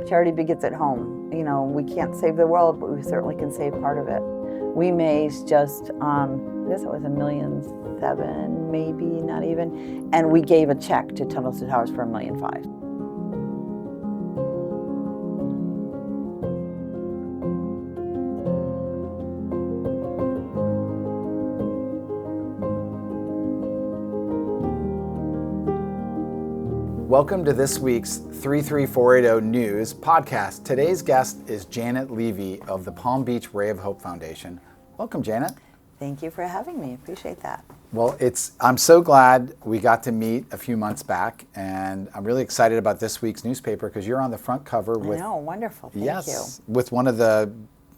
Charity begins at home. You know, we can't save the world, but we certainly can save part of it. We raised just, I guess it was $1.7 million, maybe not even, and we gave a check to Tunnels to Towers for $1.5 million. Welcome to this week's 33480 News podcast. Today's guest is Janet Levy of the Palm Beach Ray of Hope Foundation. Welcome, Janet. Thank you for having me. Appreciate that. Well, I'm so glad we got to meet a few months back, and I'm really excited about this week's newspaper because you're on the front cover with... I know, wonderful. Thank you. With one of the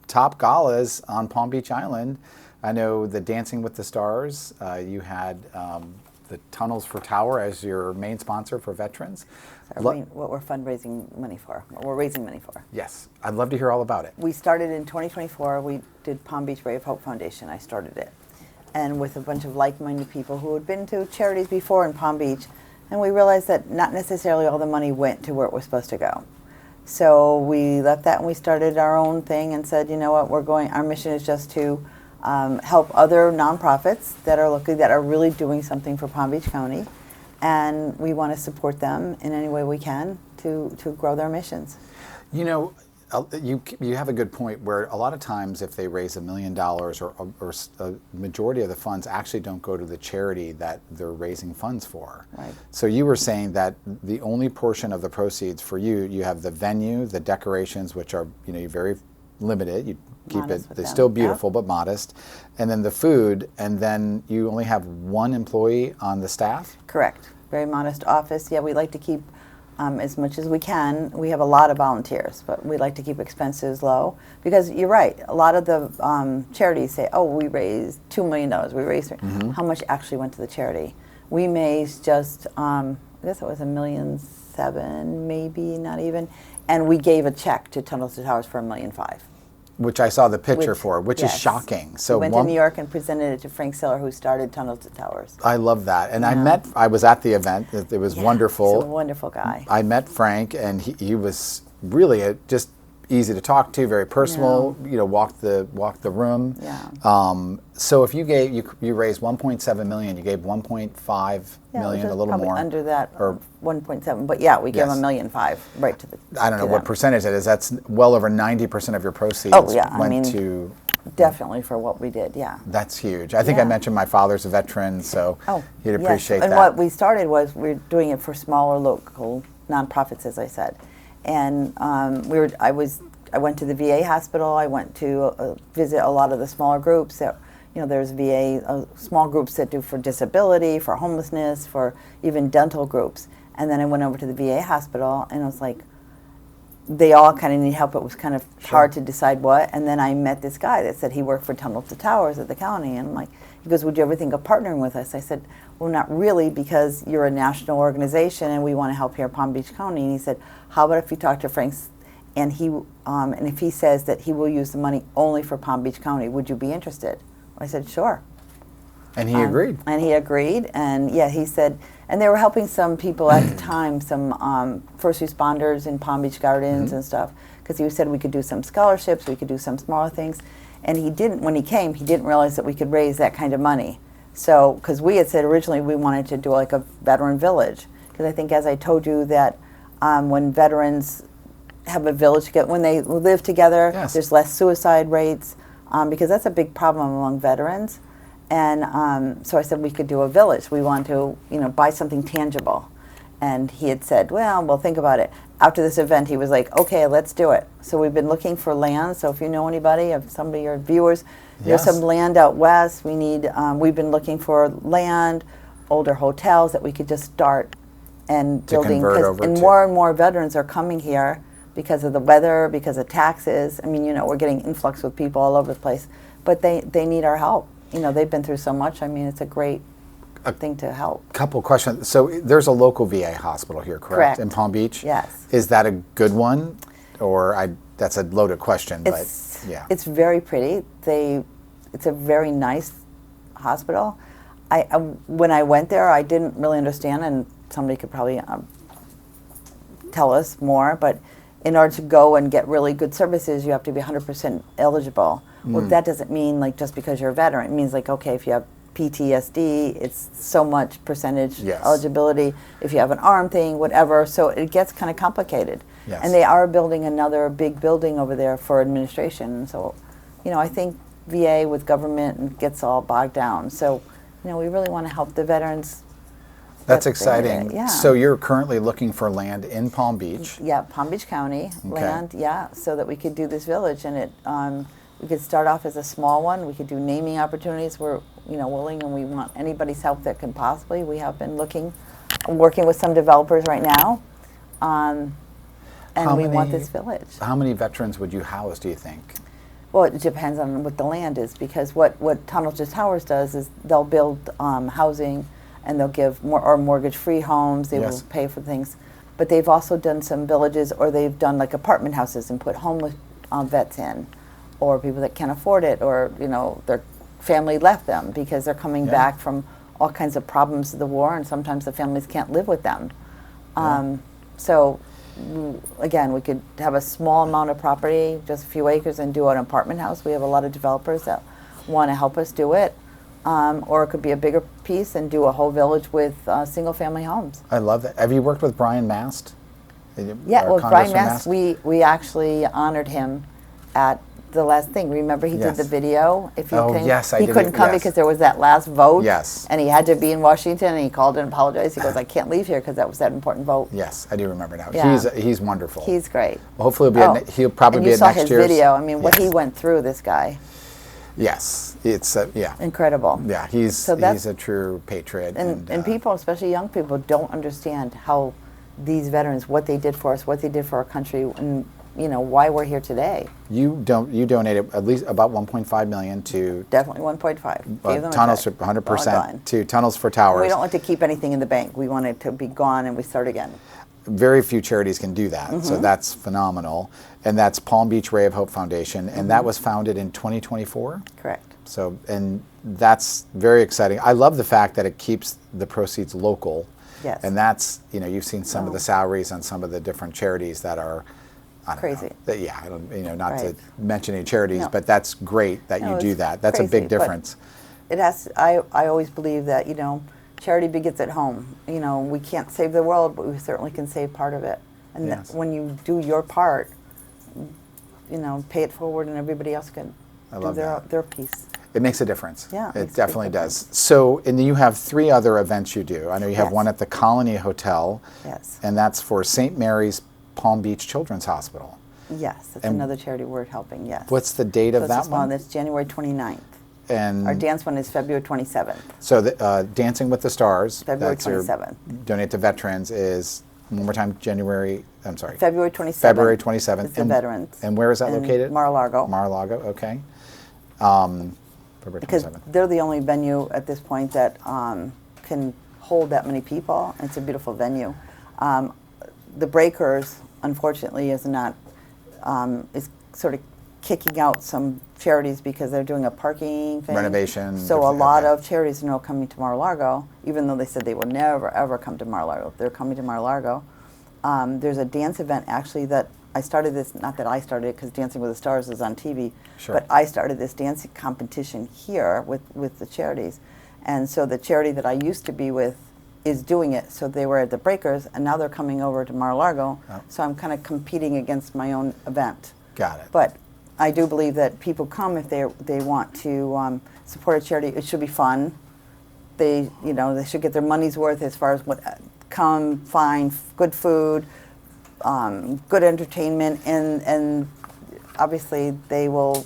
top galas on Palm Beach Island. I know the Dancing with the Stars. You had... the Tunnels for Tower as your main sponsor for veterans. What we're fundraising money for, what we're raising money for. Yes, I'd love to hear all about it. We started in 2024, we did Palm Beach Ray of Hope Foundation, I started it. And with a bunch of like-minded people who had been to charities before in Palm Beach, and we realized that not necessarily all the money went to where it was supposed to go. So we left that and we started our own thing and said, you know what, our mission is just to help other nonprofits that are really doing something for Palm Beach County, and we want to support them in any way we can to grow their missions. You know, you have a good point where a lot of times if they raise $1 million or a majority of the funds actually don't go to the charity that they're raising funds for. Right. So you were saying that the only portion of the proceeds for you have the venue, the decorations, which are you're very limited. You keep it, they're still beautiful, but modest. And then the food, and then you only have one employee on the staff? Correct. Very modest office. Yeah, we like to keep as much as we can. We have a lot of volunteers, but we like to keep expenses low because you're right. A lot of the charities say, oh, we raised $2 million, we raised how much actually went to the charity? We raised just, I guess it was $1.7 million, maybe not even, and we gave a check to Tunnels to Towers for $1.5 million. Which I saw the picture for, which is shocking. So we went to New York and presented it to Frank Siller, who started Tunnels to Towers. I love that. And I was at the event. It was wonderful. He's a wonderful guy. I met Frank, and he was really just easy to talk to, very personal. Walked the room. Yeah. So if you raised $1.7 million, you gave $1.5 million, a little more under that, or 1.7. But yeah, we gave $1.5 million right to the. I don't know what percentage it is. That's well over 90% of your proceeds. Went to. Definitely for what we did. Yeah. That's huge. I think I mentioned my father's a veteran, so he'd appreciate that. And what we started was we were doing it for smaller local nonprofits, as I said. And I went to the VA hospital. I went to visit a lot of the smaller groups that, there's VA small groups that do for disability, for homelessness, for even dental groups. And then I went over to the VA hospital, and it was like, they all kind of need help. It was kind of hard to decide what. And then I met this guy that said he worked for Tunnels to Towers at the county. And I'm like, he goes, would you ever think of partnering with us? I said, well, not really, because you're a national organization and we want to help here in Palm Beach County. And he said, how about if you talk to Frank, and if he says that he will use the money only for Palm Beach County, would you be interested? I said, sure. And he agreed. And he agreed, and he said, and they were helping some people at the time, some first responders in Palm Beach Gardens and stuff, because he said we could do some scholarships, we could do some smaller things. And when he came, he didn't realize that we could raise that kind of money. So, because we had said originally we wanted to do like a veteran village, because I think, as I told you, that when veterans have a village when they live together, there's less suicide rates, because that's a big problem among veterans. And so I said we could do a village. We want to, buy something tangible. And he had said, well, we'll think about it. After this event, he was like, okay, let's do it. So we've been looking for land. So if you know anybody, if somebody, your viewers, there's some land out west. We've been looking for land, older hotels that we could just start and building. And more veterans are coming here because of the weather, because of taxes. I mean, we're getting influx with people all over the place. But they need our help. They've been through so much. I mean, it's a great thing to help. Couple questions. So there's a local VA hospital here, correct? In Palm Beach? Yes. Is that a good one? Or that's a loaded question, but yeah. It's very pretty. It's a very nice hospital. When I went there, I didn't really understand, and somebody could probably tell us more, but in order to go and get really good services, you have to be 100% eligible. Well, that doesn't mean like just because you're a veteran. It means like, okay, if you have PTSD, it's so much percentage eligibility. If you have an arm thing, whatever. So it gets kind of complicated. Yes. And they are building another big building over there for administration. So, I think VA with government gets all bogged down. So, we really want to help the veterans. That's exciting. Yeah. So you're currently looking for land in Palm Beach. Yeah, Palm Beach County land. Yeah, so that we could do this village, and we could start off as a small one. We could do naming opportunities. We're willing, and we want anybody's help that can possibly. We have been working with some developers right now, and we want this village. How many veterans would you house, do you think? Well, it depends on what the land is, because what Tunnels to Towers does is they'll build housing, and they'll give mortgage-free homes. They will pay for things. But they've also done some villages, or they've done like apartment houses and put homeless vets in, or people that can't afford it, or their family left them because they're coming back from all kinds of problems of the war, and sometimes the families can't live with them. So again, we could have a small amount of property, just a few acres, and do an apartment house. We have a lot of developers that want to help us do it. Or it could be a bigger piece and do a whole village with single-family homes. I love that. Have you worked with Brian Mast? Yeah, well, Brian Mast, we actually honored him at the last thing. Remember, he did the video. If you he couldn't come because there was that last vote. Yes. And he had to be in Washington, and he called and apologized. He goes, I can't leave here because that was that important vote. Yes, I do remember now. Yeah. He's wonderful. He's great. Well, hopefully he'll probably be at next year's. And you saw his video. I mean, what he went through, this guy. Yes, it's incredible. Yeah, he's a true patriot. And people, especially young people, don't understand how these veterans, what they did for us, what they did for our country, and why we're here today. You donated at least about 1.5 million to definitely 1.5. Tunnels for 100% to Tunnels for Towers. We don't want to keep anything in the bank. We want it to be gone and we start again. Very few charities can do that, so that's phenomenal. And that's Palm Beach Ray of Hope Foundation, and that was founded in 2024? Correct. So, and that's very exciting. I love the fact that it keeps the proceeds local. Yes. And that's, you've seen some of the salaries on some of the different charities that are, crazy. I don't, not to mention any charities, but that's great that you do that. That's crazy, a big difference. It has. I always believe that charity begins at home. We can't save the world, but we certainly can save part of it. And when you do your part, pay it forward, and everybody else can do their piece. It makes a difference. Yeah, it definitely does. So, and you have 3 other events you do. I know you have one at the Colony Hotel. Yes. And that's for St. Mary's Palm Beach Children's Hospital. Yes, that's another charity we're helping. Yes. What's the date of that one? That's January 29th. And our dance one is February 27th. So Dancing with the Stars, February 27th. Donate to Veterans is, one more time, February 27th. February 27th. It's the Veterans. And where is that located? Mar-a-Lago. Mar-a-Lago, okay. February 27th. Because they're the only venue at this point that can hold that many people. It's a beautiful venue. The Breakers, unfortunately, is sort of kicking out some charities because they're doing a parking thing. Renovation. So a lot of charities are now coming to Mar-a-Lago, even though they said they will never, ever come to Mar-a-Lago. They're coming to Mar-a-Lago. There's a dance event, actually, that I started this, not that I started it, because Dancing with the Stars is on TV, but I started this dancing competition here with the charities. And so the charity that I used to be with is doing it. So they were at the Breakers, and now they're coming over to Mar-a-Lago. Oh. So I'm kind of competing against my own event. Got it. But I do believe that people come if they want to support a charity. It should be fun. They should get their money's worth as far as come, find good food, good entertainment, and obviously they will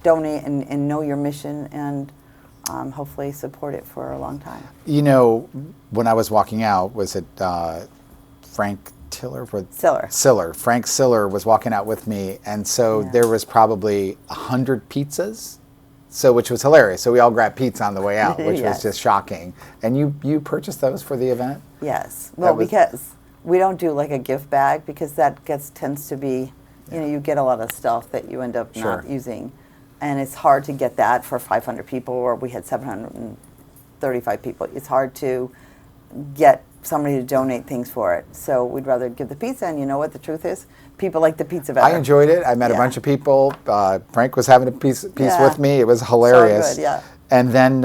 donate and know your mission and hopefully support it for a long time. When I was walking out, was it Frank Tiller? Siller. Frank Siller was walking out with me, and so there was probably 100 pizzas, which was hilarious. So we all grabbed pizza on the way out, which was just shocking. And you purchased those for the event? Yes. Well, because we don't do like a gift bag, because that tends to be, you get a lot of stuff that you end up not using. And it's hard to get that for 500 people, or we had 735 people. It's hard to get somebody to donate things for it. So we'd rather give the pizza, and you know what the truth is? People like the pizza better. I enjoyed it. I met a bunch of people. Frank was having a piece with me. It was hilarious. So good, yeah. And then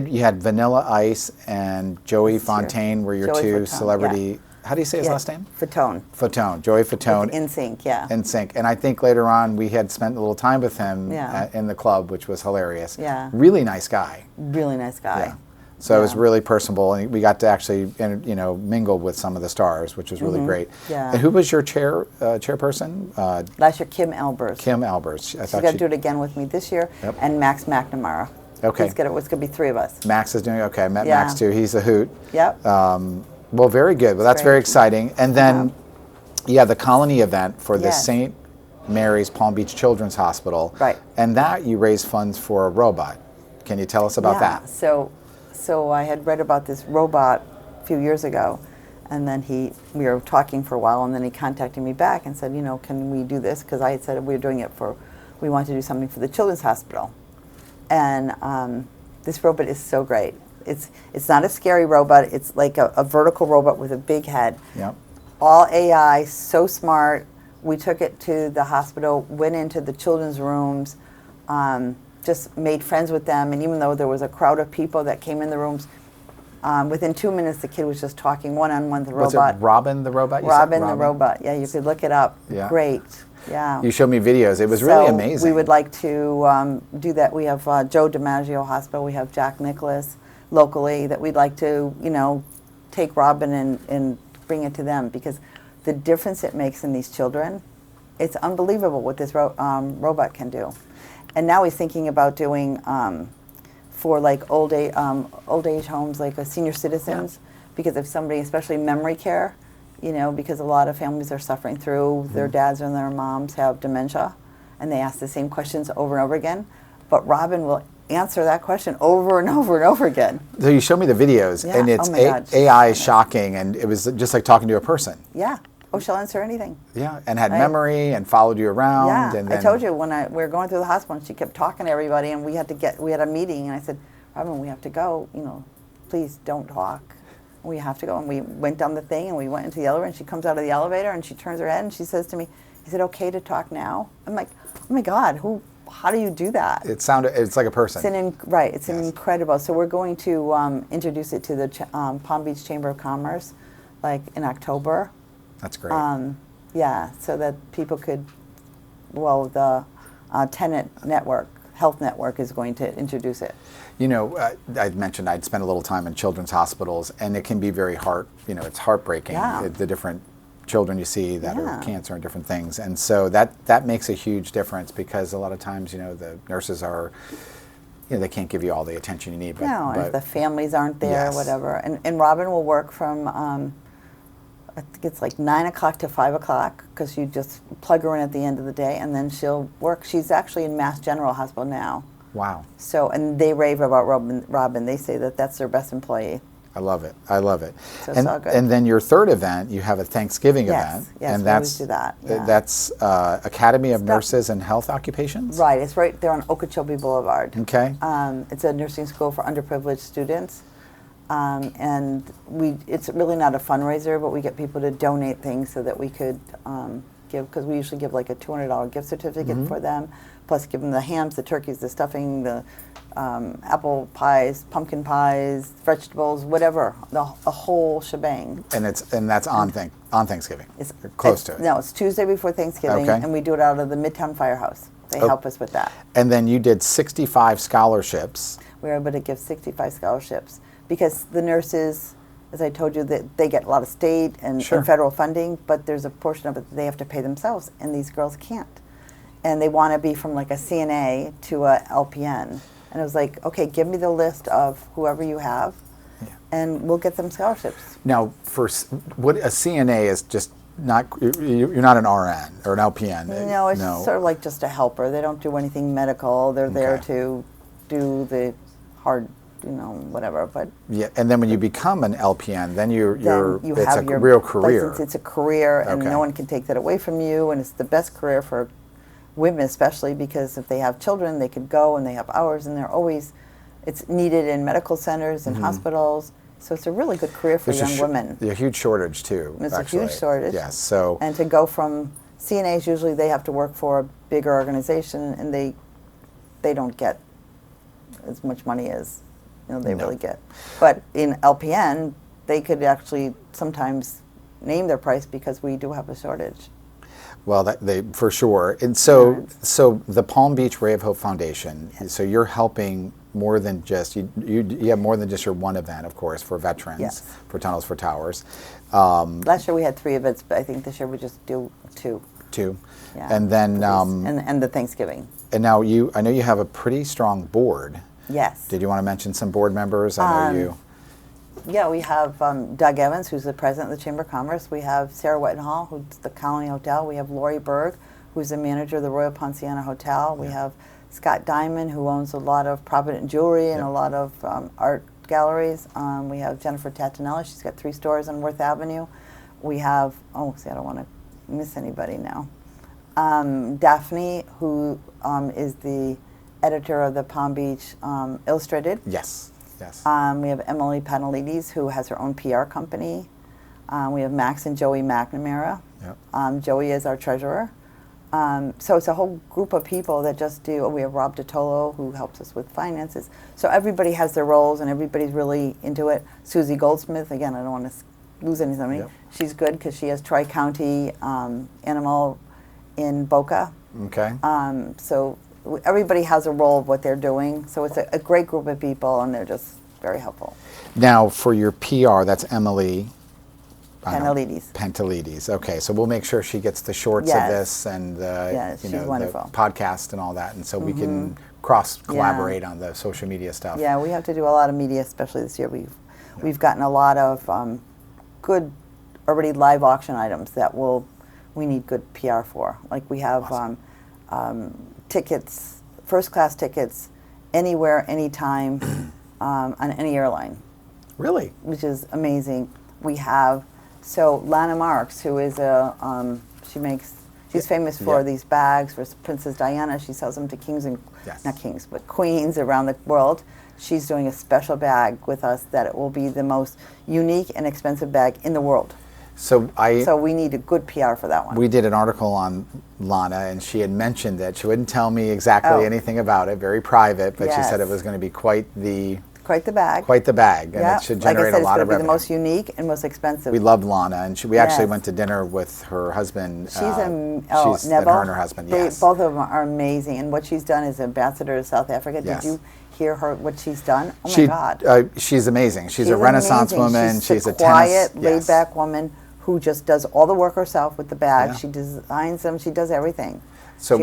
you had Vanilla Ice and Joey Fontaine were your two celebrity. How do you say his last name? Fatone. Joey Fatone. In sync, yeah. In sync. And I think later on we had spent a little time with him in the club, which was hilarious. Yeah. Really nice guy. Really nice guy. Yeah. So it was really personable, and we got to actually, mingle with some of the stars, which was really great. Yeah. And who was your chairperson? Last year, Kim Albers. Kim Albers. She's got to do it again with me this year, and Max McNamara. Okay. It's going to be three of us. Max is doing okay. I met Max too. He's a hoot. Yep. Well, very good. Well, that's very exciting. And then, the Colony event for the St. Mary's Palm Beach Children's Hospital. Right. And that you raise funds for a robot. Can you tell us about that? So I had read about this robot a few years ago, and then we were talking for a while, and then he contacted me back and said, can we do this? Because I had said we were doing it we wanted to do something for the Children's Hospital. And this robot is so great. It's not a scary robot. It's like a vertical robot with a big head. Yep. All AI, so smart. We took it to the hospital, went into the children's rooms, just made friends with them. And even though there was a crowd of people that came in the rooms, within 2 minutes the kid was just talking one-on-one with the robot. Was it Robin the robot? Robin the robot. Yeah, you could look it up. Yeah. Great. Yeah. You showed me videos. It was really amazing. We would like to do that. We have Joe DiMaggio Hospital. We have Jack Nicklaus locally that we'd like to, take Robin and bring it to them, because the difference it makes in these children, it's unbelievable what this robot can do. And now he's thinking about doing for like old age homes, like senior citizens, because if somebody, especially memory care, because a lot of families are suffering through their dads and their moms have dementia, and they ask the same questions over and over again. But Robin will answer that question over and over and over again. So you showed me the videos, and it's AI is shocking, and it was just like talking to a person. Yeah. Oh, she'll answer anything. Yeah, and had memory and followed you around. Yeah, and then I told you when we were going through the hospital, and she kept talking to everybody, and we had a meeting, and I said, Robin, we have to go. Please don't talk. We have to go. And we went down the thing, and we went into the elevator, and she comes out of the elevator, and she turns her head, and she says to me, "Is it okay to talk now?" I'm like, oh my God, how do you do that? It's like a person. It's incredible. So we're going to introduce it to the Palm Beach Chamber of Commerce, like in October. That's great. So that people could, the Tenet Network, Health Network is going to introduce it. I'd mentioned I'd spent a little time in children's hospitals, and it can be very it's heartbreaking, the different children you see that are cancer and different things. And so that makes a huge difference, because a lot of times, the nurses are, they can't give you all the attention you need. But if the families aren't there, whatever. And Robin will work from, I think it's like 9 o'clock to 5 o'clock, because you just plug her in at the end of the day, and then she'll work. She's actually in Mass General Hospital now. Wow. So, and they rave about Robin. They say that that's their best employee. I love it. So it's all good. And then your third event, you have a Thanksgiving event. Yes, and we always do that. Yeah. That's Academy of Nurses and Health Occupations? Right. It's right there on Okeechobee Boulevard. Okay. It's a nursing school for underprivileged students. And it's really not a fundraiser, but we get people to donate things so that we could give, because we usually give like a $200 gift certificate for them, plus give them the hams, the turkeys, the stuffing, the apple pies, pumpkin pies, vegetables, whatever, the whole shebang. And that's on Thanksgiving. It's close to it. No, it's Tuesday before Thanksgiving, and we do it out of the Midtown Firehouse. They help us with that. And then you did 65 scholarships. We were able to give 65 scholarships, because the nurses, as I told you, that they get a lot of state and federal funding, but there's a portion of it that they have to pay themselves, and these girls can't. And they want to be from like a CNA to a LPN. And it was like, okay, give me the list of whoever you have, and we'll get them scholarships. Now, for what a CNA is, just not, you're not an RN or an LPN. No, it's sort of like just a helper. They don't do anything medical. They're there to do the hard, whatever. But and then when you become an LPN, then it's have a real career. License, it's a career, and no one can take that away from you. And it's the best career for women, especially because if they have children, they could go and they have hours, and it's needed in medical centers and hospitals. So it's a really good career for young women. There's a huge shortage too. It's actually. a huge shortage. Yes. So and to go from CNAs, usually they have to work for a bigger organization, and they don't get as much money as they really get. But in LPN, they could actually sometimes name their price because we do have a shortage. Well, they for sure. And so the Palm Beach Ray of Hope Foundation. Yes. So you're helping more than just you have more than just your one event, of course, for veterans, yes. for Tunnels for Towers. Last year we had 3 events, but I think this year we just do 2. 2, yeah. And then and the Thanksgiving. And now I know you have a pretty strong board. Yes. Did you want to mention some board members? I know you. Yeah, we have Doug Evans, who's the president of the Chamber of Commerce. We have Sarah Wettenhall, who's the Colony Hotel. We have Lori Berg, who's the manager of the Royal Ponciana Hotel. We have Scott Diamond, who owns a lot of Provident Jewelry and a lot of art galleries. We have Jennifer Tatinella. She's got 3 stores on Worth Avenue. We have, I don't want to miss anybody now. Daphne, who is the editor of the Palm Beach Illustrated. Yes. Yes. We have Emily Panelides, who has her own PR company. We have Max and Joey McNamara. Yep. Joey is our treasurer. So it's a whole group of people that just do. We have Rob DiTolo, who helps us with finances. So everybody has their roles, and everybody's really into it. Susie Goldsmith, again, I don't want to lose anything. Yep. She's good because she has Tri-County Animal in Boca. Okay. So everybody has a role of what they're doing. So it's a great group of people, and they're just very helpful. Now, for your PR, that's Emily Panelides. Okay, so we'll make sure she gets the shorts of this and the podcast and all that, and so we can cross-collaborate on the social media stuff. Yeah, we have to do a lot of media, especially this year. We've gotten a lot of good already live auction items that we need good PR for. Like we have tickets, first-class tickets, anywhere, anytime, on any airline. Really? Which is amazing. We have, Lana Marks, who is she's famous for these bags for Princess Diana. She sells them to kings and, not kings, but queens around the world. She's doing a special bag with us that it will be the most unique and expensive bag in the world. So we need a good PR for that one. We did an article on Lana, and she had mentioned that she wouldn't tell me exactly anything about it, very private, but she said it was going to be quite the bag. Quite the bag, and it should generate a lot of revenue. It's going to be the most unique and most expensive. We love Lana, and we actually went to dinner with her husband. Neville. Her and her husband, yes. Both of them are amazing, and what she's done as ambassador to South Africa. Did you hear what she's done? Oh my God. She's amazing. She's a Renaissance woman. She's a quiet, laid-back woman who just does all the work herself with the bag. Yeah. She designs them. She does everything. So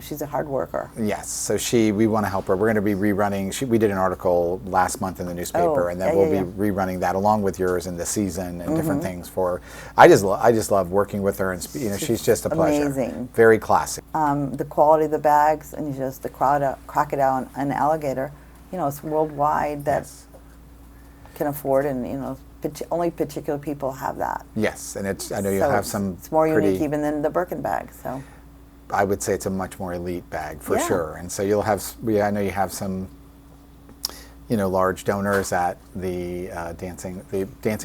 she's a hard worker. Yes. So we want to help her. We're going to be rerunning. We did an article last month in the newspaper, and then we'll be rerunning that along with yours in the season and different things for. I just love working with her, and she's just a pleasure. Amazing. Very classy. The quality of the bags, and just the crocodile and alligator. It's worldwide that can afford, and only particular people have that. Yes, and I know you have some. It's more unique even than the Birkin bag. So I would say it's a much more elite bag for sure. And so you'll have. I know you have some. Large donors at the Dancing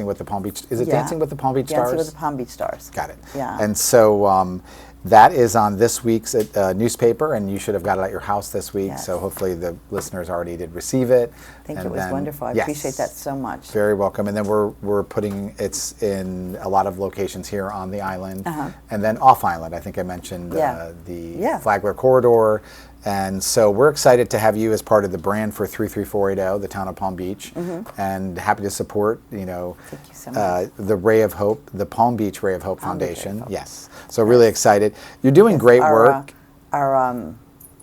with the Palm Beach. Is it Dancing with the Palm Beach Stars? Dancing with the Palm Beach Stars. Got it. Yeah. And so that is on this week's newspaper, and you should have got it at your house this week. Yes. So hopefully the listeners already did receive it. I think it was wonderful. I appreciate that so much. Very welcome. And then we're putting it's in a lot of locations here on the island, and then off island. I think I mentioned the Flagler Corridor. And so we're excited to have you as part of the brand for 33480, the town of Palm Beach, and happy to support, Thank you so much. The Ray of Hope, the Palm Beach Ray of Hope Foundation. Yes. So really excited. You're doing great work. Our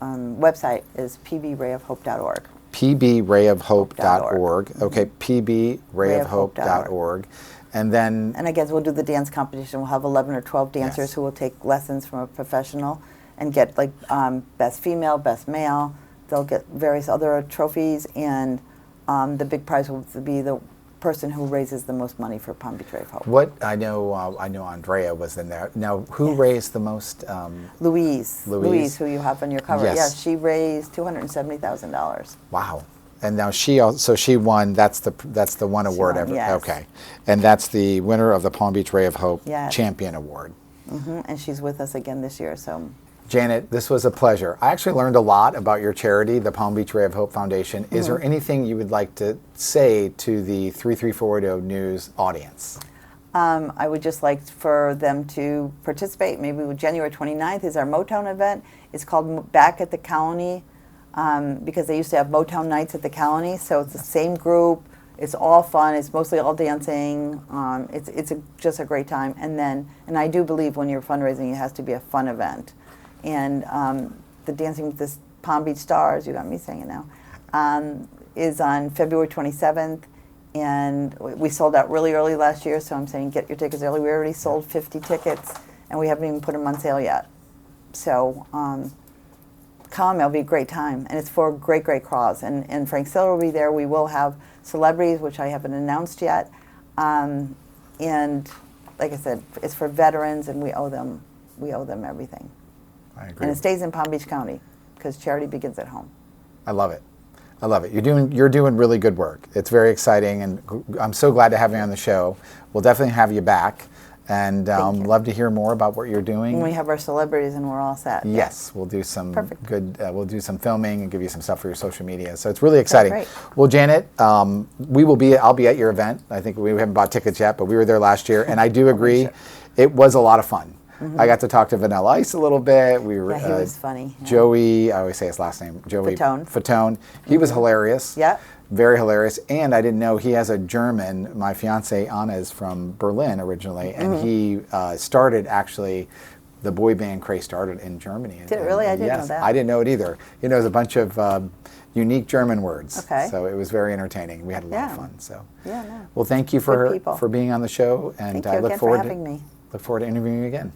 website is pbrayofhope.org. pbrayofhope.org. Okay, pbrayofhope.org. And again, we'll do the dance competition. We'll have 11 or 12 dancers who will take lessons from a professional and get best female, best male. They'll get various other trophies, and the big prize will be the person who raises the most money for Palm Beach Ray of Hope. What I know Andrea was in there. Now, who raised the most? Louise, who you have on your cover. Yes. Yeah, she raised $270,000. Wow. And now she won. That's the one award ever. Yes. Okay, and that's the winner of the Palm Beach Ray of Hope Yes. Champion Award. And she's with us again this year. So, Janet, this was a pleasure. I actually learned a lot about your charity, the Palm Beach Ray of Hope Foundation. Is there anything you would like to say to the 3340 News audience? I would just like for them to participate. Maybe January 29th is our Motown event. It's called Back at the Colony because they used to have Motown nights at the Colony. So it's the same group. It's all fun. It's mostly all dancing. Just a great time. And I do believe when you're fundraising, it has to be a fun event. And the Dancing with the Palm Beach Stars, you got me saying it now, is on February 27th. And we sold out really early last year, so I'm saying get your tickets early. We already sold 50 tickets, and we haven't even put them on sale yet. So come, it'll be a great time. And it's for a great, great cause. And Frank Siller will be there. We will have celebrities, which I haven't announced yet. And like I said, it's for veterans, and we owe them everything. I agree. And it stays in Palm Beach County, because charity begins at home. I love it. I love it. You're doing really good work. It's very exciting, and I'm so glad to have you on the show. We'll definitely have you back, and love to hear more about what you're doing. And we have our celebrities, and we're all set. Yes, we'll do some Perfect. we'll do some filming and give you some stuff for your social media. So it's really exciting. Great. Well, Janet, I'll be at your event. I think we haven't bought tickets yet, but we were there last year, and I do agree, it was a lot of fun. I got to talk to Vanilla Ice a little bit. He was funny. Yeah. Joey, I always say his last name, Joey Fatone. He was hilarious. Yeah. Very hilarious. And I didn't know he has a German, my fiance Anna is from Berlin originally, and he started actually, the boy band craze started in Germany. Did it really? I didn't know that. I didn't know it either. He knows a bunch of unique German words. Okay. So it was very entertaining. We had a lot of fun. So. Yeah, no. Well, thank you for being on the show, and Thank you I look again forward for having me. Look forward to interviewing you again.